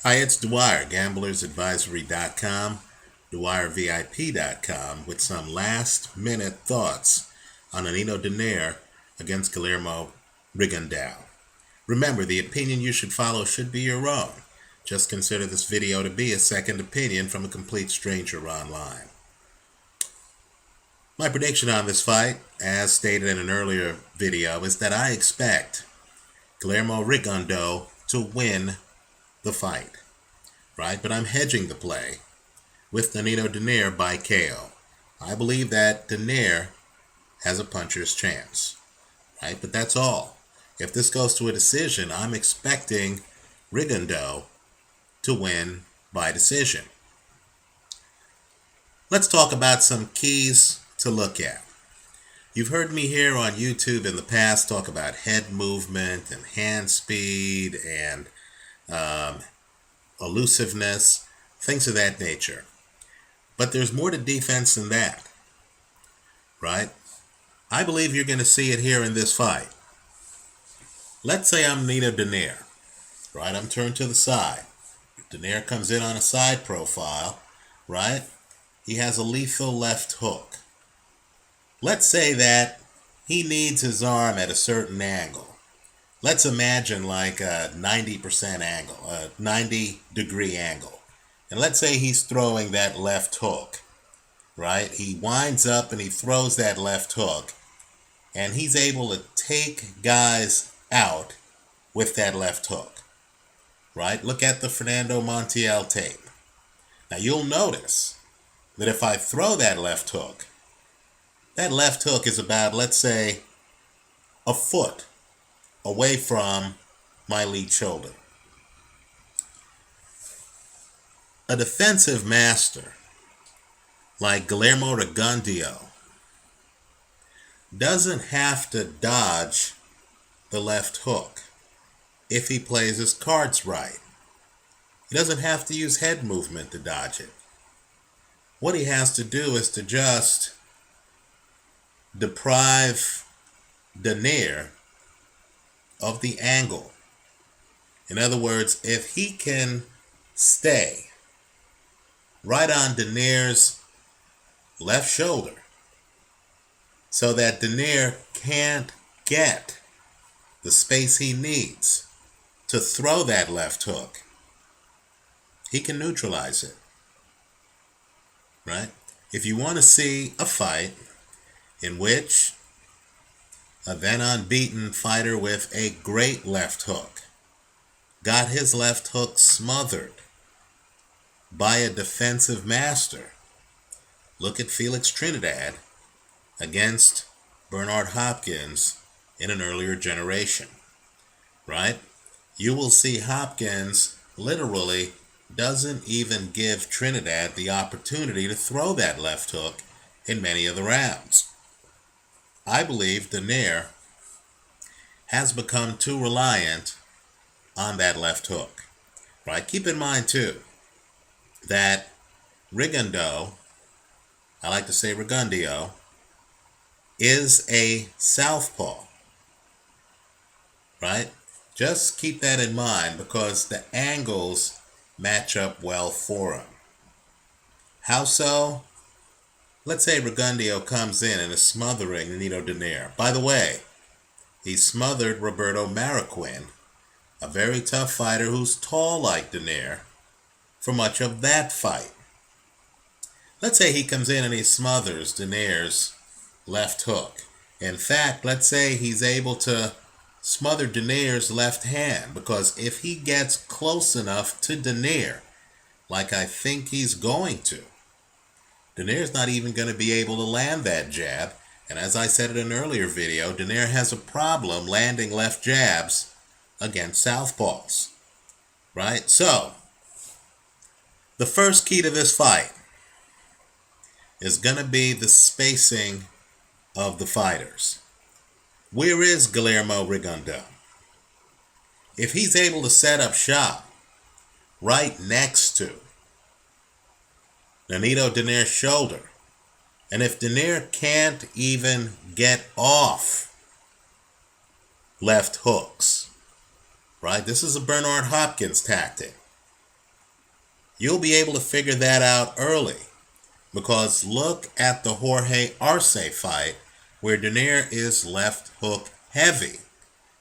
Hi, it's Dwyer, gamblersadvisory.com, DwyerVIP.com, with some last-minute thoughts on Nonito Donaire against Guillermo Rigondeaux. Remember, the opinion you should follow should be your own. Just consider this video to be a second opinion from a complete stranger online. My prediction on this fight, as stated in an earlier video, is that I expect Guillermo Rigondeaux to win the fight. Right? But I'm hedging the play with Nonito Donaire by KO. I believe that Donaire has a puncher's chance. Right? But that's all. If this goes to a decision, I'm expecting Rigondeaux to win by decision. Let's talk about some keys to look at. You've heard me here on YouTube in the past talk about head movement and hand speed and elusiveness, things of that nature. But there's more to defense than that, right? I believe you're going to see it here in this fight. Let's say I'm Nonito Donaire, right? I'm turned to the side. Donaire comes in on a side profile, right? He has a lethal left hook. Let's say that he needs his arm at a certain angle. Let's imagine like a 90% angle, a 90-degree angle. And let's say he's throwing that left hook, right? He winds up and he throws that left hook, and he's able to take guys out with that left hook, right? Look at the Fernando Montiel tape. Now you'll notice that if I throw that left hook is about, let's say, a foot away from my lead shoulder. A defensive master like Guillermo Rigondeaux doesn't have to dodge the left hook if he plays his cards right. He doesn't have to use head movement to dodge it. What he has to do is to just deprive Donaire of the angle. In other words, if he can stay right on Donaire's left shoulder so that Donaire can't get the space he needs to throw that left hook, he can neutralize it. Right? If you want to see a fight in which a then unbeaten fighter with a great left hook got his left hook smothered by a defensive master, look at Felix Trinidad against Bernard Hopkins in an earlier generation, right? You will see Hopkins literally doesn't even give Trinidad the opportunity to throw that left hook in many of the rounds. I believe Donaire has become too reliant on that left hook, right? Keep in mind, too, that Rigondeaux, I like to say Rigondeaux, is a southpaw, right? Just keep that in mind because the angles match up well for him. How so? Let's say Rigondeaux comes in and is smothering Nonito Donaire. By the way, he smothered Roberto Marroquin, a very tough fighter who's tall like Donaire, for much of that fight. Let's say he comes in and he smothers Donaire's left hook. In fact, let's say he's able to smother Donaire's left hand, because if he gets close enough to Donaire, like I think he's going to, Donaire's not even going to be able to land that jab. And as I said in an earlier video, Donaire has a problem landing left jabs against southpaws. Right? So, the first key to this fight is going to be the spacing of the fighters. Where is Guillermo Rigondeaux? If he's able to set up shop right next to Nonito Donaire's shoulder, and if Donaire can't even get off left hooks, right? This is a Bernard Hopkins tactic. You'll be able to figure that out early. Because look at the Jorge Arce fight where Donaire is left hook heavy.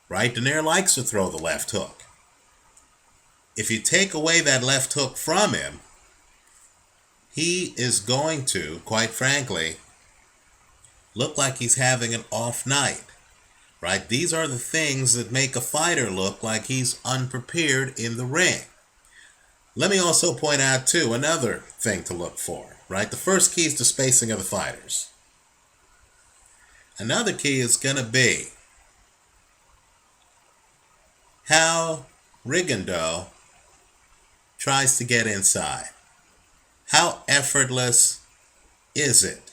Right? Donaire likes to throw the left hook. If you take away that left hook from him, he is going to, quite frankly, look like he's having an off night. Right? These are the things that make a fighter look like he's unprepared in the ring. Let me also point out, too, another thing to look for. Right? The first key is the spacing of the fighters. Another key is going to be how Rigondeaux tries to get inside. How effortless is it?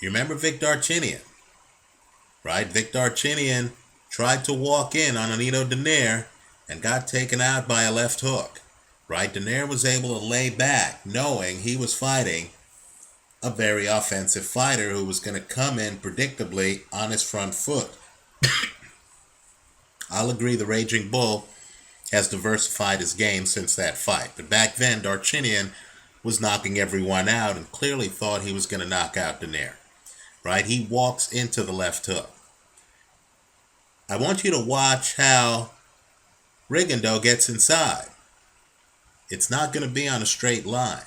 You remember Vic Darchinyan, right? Vic Darchinyan tried to walk in on Nonito Donaire and got taken out by a left hook, right? Donaire was able to lay back knowing he was fighting a very offensive fighter who was going to come in predictably on his front foot. I'll agree the Raging Bull has diversified his game since that fight. But back then, Darchinyan was knocking everyone out and clearly thought he was going to knock out Donaire. Right? He walks into the left hook. I want you to watch how Rigondeaux gets inside. It's not going to be on a straight line.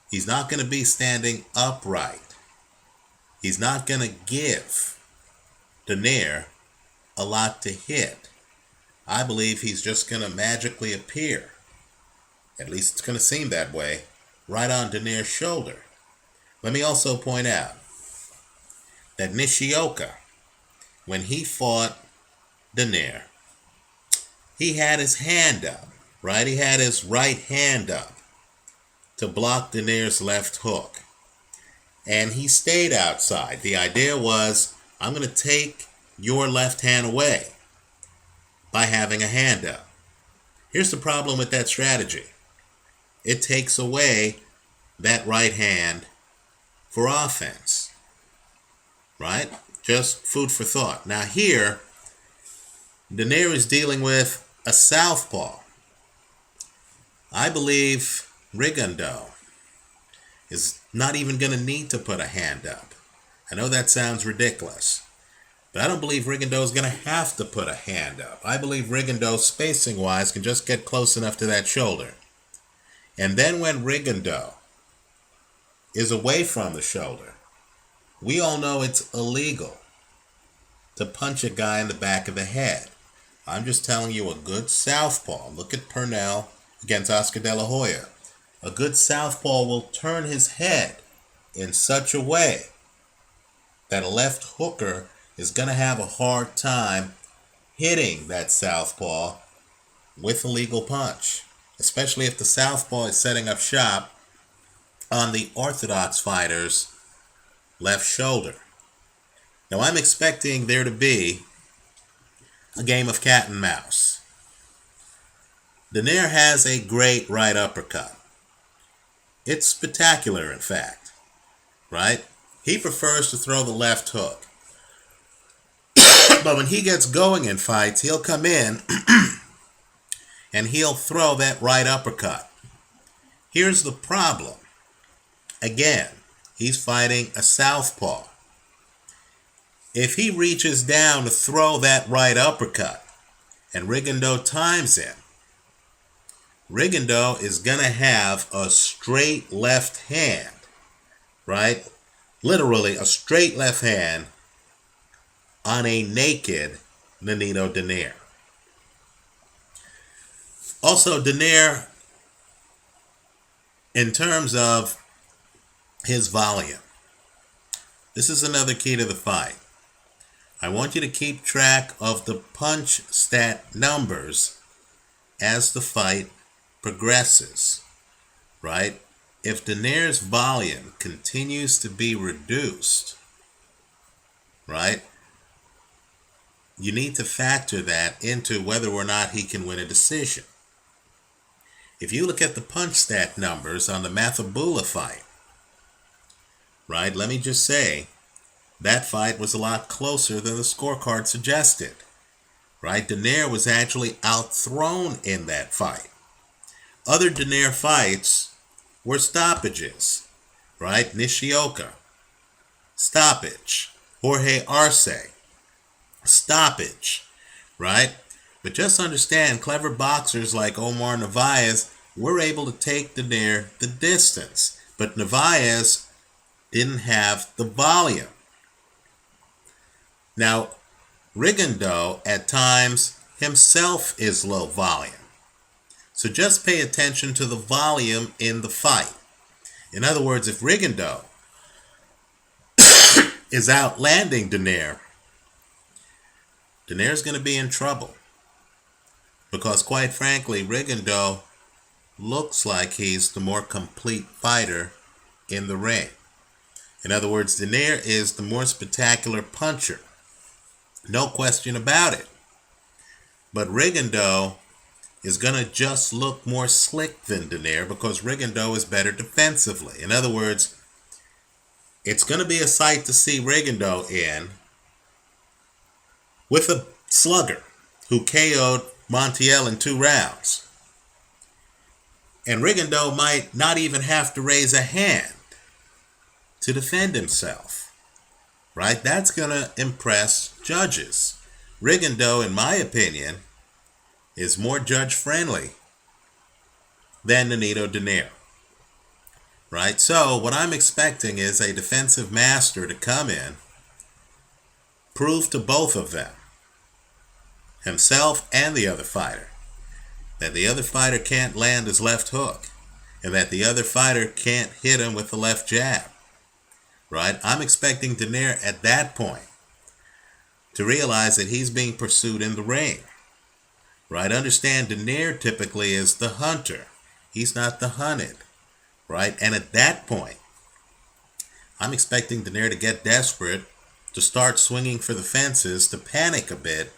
He's not going to be standing upright. He's not going to give Donaire a lot to hit. I believe he's just going to magically appear, at least it's going to seem that way, right on Donaire's shoulder. Let me also point out that Nishioka, when he fought Donaire, he had his hand up, right? He had his right hand up to block Donaire's left hook. And he stayed outside. The idea was, I'm going to take your left hand away by having a hand up. Here's the problem with that strategy. It takes away that right hand for offense. Right? Just food for thought. Now here, Donaire is dealing with a southpaw. I believe Rigondeaux is not even going to need to put a hand up. I know that sounds ridiculous, but I don't believe Rigondeaux is going to have to put a hand up. I believe Rigondeaux, spacing-wise, can just get close enough to that shoulder. And then when Rigondeaux is away from the shoulder, we all know it's illegal to punch a guy in the back of the head. I'm just telling you, a good southpaw, look at Purnell against Oscar De La Hoya. A good southpaw will turn his head in such a way that a left hooker is going to have a hard time hitting that southpaw with a legal punch, especially if the southpaw is setting up shop on the orthodox fighter's left shoulder. Now I'm expecting there to be a game of cat and mouse. Donaire has a great right uppercut. It's spectacular, in fact, right? He prefers to throw the left hook. But when he gets going in fights, he'll come in and he'll throw that right uppercut. Here's the problem. Again, he's fighting a southpaw. If he reaches down to throw that right uppercut and Rigondeaux times him, Rigondeaux is going to have a straight left hand, right? Literally a straight left hand on a naked Nonito Donaire. Also, Donaire, in terms of his volume, this is another key to the fight. I want you to keep track of the punch stat numbers as the fight progresses, right? If Donaire's volume continues to be reduced, right, you need to factor that into whether or not he can win a decision. If you look at the punch stat numbers on the Mathabula fight, right, let me just say, that fight was a lot closer than the scorecard suggested, right? Donaire was actually outthrown in that fight. Other Donaire fights were stoppages, right? Nishioka, stoppage. Jorge Arce, stoppage, right? But just understand, clever boxers like Omar Narvaez were able to take Donaire the distance. But Narvaez didn't have the volume. Now, Rigondeaux at times himself is low volume. So just pay attention to the volume in the fight. In other words, if Rigondeaux is outlanding Donaire's going to be in trouble. Because quite frankly, Rigondeaux looks like he's the more complete fighter in the ring. In other words, Donaire is the more spectacular puncher. No question about it. But Rigondeaux is going to just look more slick than Donaire because Rigondeaux is better defensively. In other words, it's going to be a sight to see Rigondeaux in with a slugger who KO'd Montiel in 2 rounds. And Rigondeaux might not even have to raise a hand to defend himself. Right? That's going to impress judges. Rigondeaux, in my opinion, is more judge-friendly than Nonito Donaire. Right? So what I'm expecting is a defensive master to come in, prove to both of them, himself and the other fighter, that the other fighter can't land his left hook and that the other fighter can't hit him with the left jab. Right? I'm expecting Donaire at that point to realize that he's being pursued in the ring. Right? Understand, Donaire typically is the hunter. He's not the hunted. Right? And at that point, I'm expecting Donaire to get desperate, to start swinging for the fences, to panic a bit,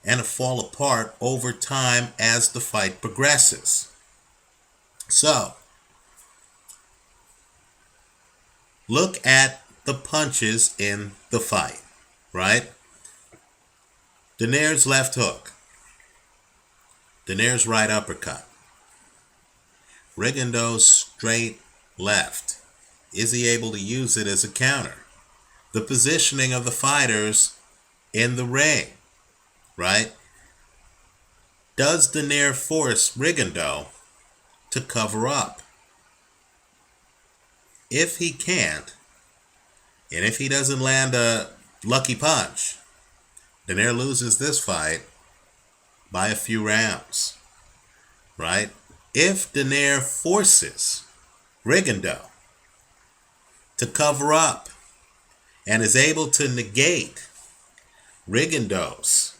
and to fall apart over time as the fight progresses. So, look at the punches in the fight, right? Donaire's left hook. Donaire's right uppercut. Rigondeaux's straight left. Is he able to use it as a counter? The positioning of the fighters in the ring, right? Does Donaire force Rigondeaux to cover up? If he can't, and if he doesn't land a lucky punch, Donaire loses this fight by a few rounds, right? If Donaire forces Rigondeaux to cover up and is able to negate Rigondeaux's,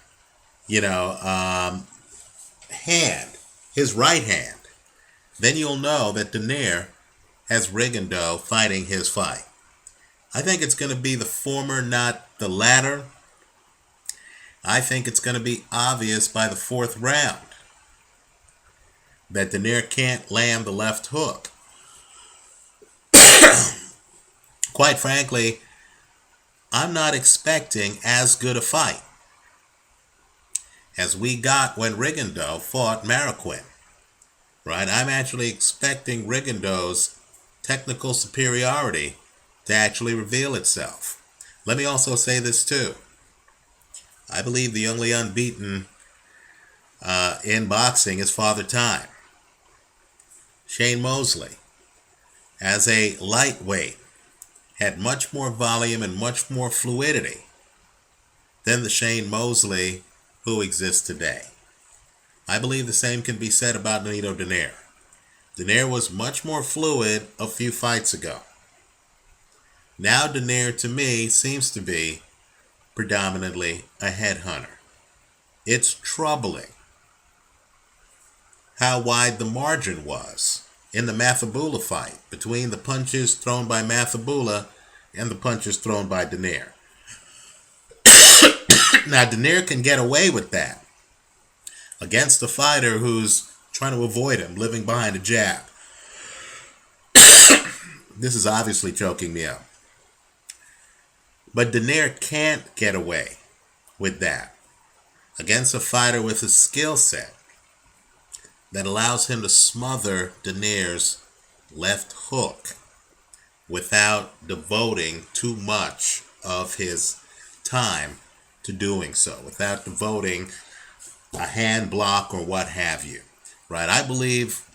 hand, his right hand, then you'll know that Donaire has Rigondeaux fighting his fight. I think it's going to be the former, not the latter. I think it's going to be obvious by the 4th round that Donaire can't land the left hook. Quite frankly, I'm not expecting as good a fight as we got when Rigondeaux fought Marroquin. Right? I'm actually expecting Rigondeaux's technical superiority to actually reveal itself. Let me also say this too. I believe the only unbeaten in boxing is Father Time. Shane Mosley, as a lightweight, had much more volume and much more fluidity than the Shane Mosley who exists today. I believe the same can be said about Nonito Donaire. Donaire was much more fluid a few fights ago. Now Donaire, to me, seems to be predominantly a headhunter. It's troubling how wide the margin was in the Mathabula fight between the punches thrown by Mathabula and the punches thrown by Donaire. Now, Donaire can get away with that against a fighter who's trying to avoid him, living behind a jab. This is obviously choking me up. But Donaire can't get away with that against a fighter with a skill set that allows him to smother Donaire's left hook without devoting too much of his time to doing so, without devoting a hand block or what have you. Right? I believe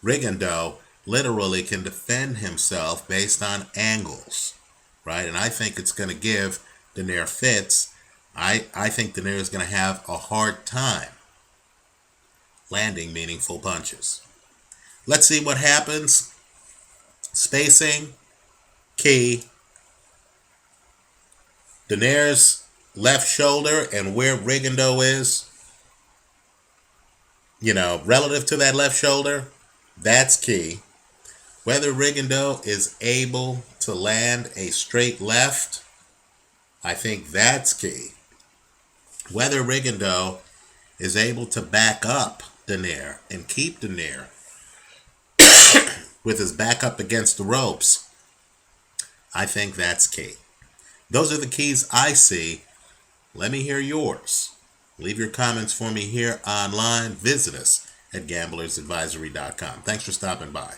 Rigondeaux literally can defend himself based on angles. Right? And I think it's going to give Donaire fits. I think Donaire is going to have a hard time landing meaningful punches. Let's see what happens. Spacing, key. Donaire's left shoulder and where Rigondeaux is, relative to that left shoulder, that's key. Whether Rigondeaux is able to land a straight left, I think that's key. Whether Rigondeaux is able to back up Donaire and keep Donaire with his back up against the ropes, I think that's key. Those are the keys I see. Let me hear yours. Leave your comments for me here online. Visit us at gamblersadvisory.com. Thanks for stopping by.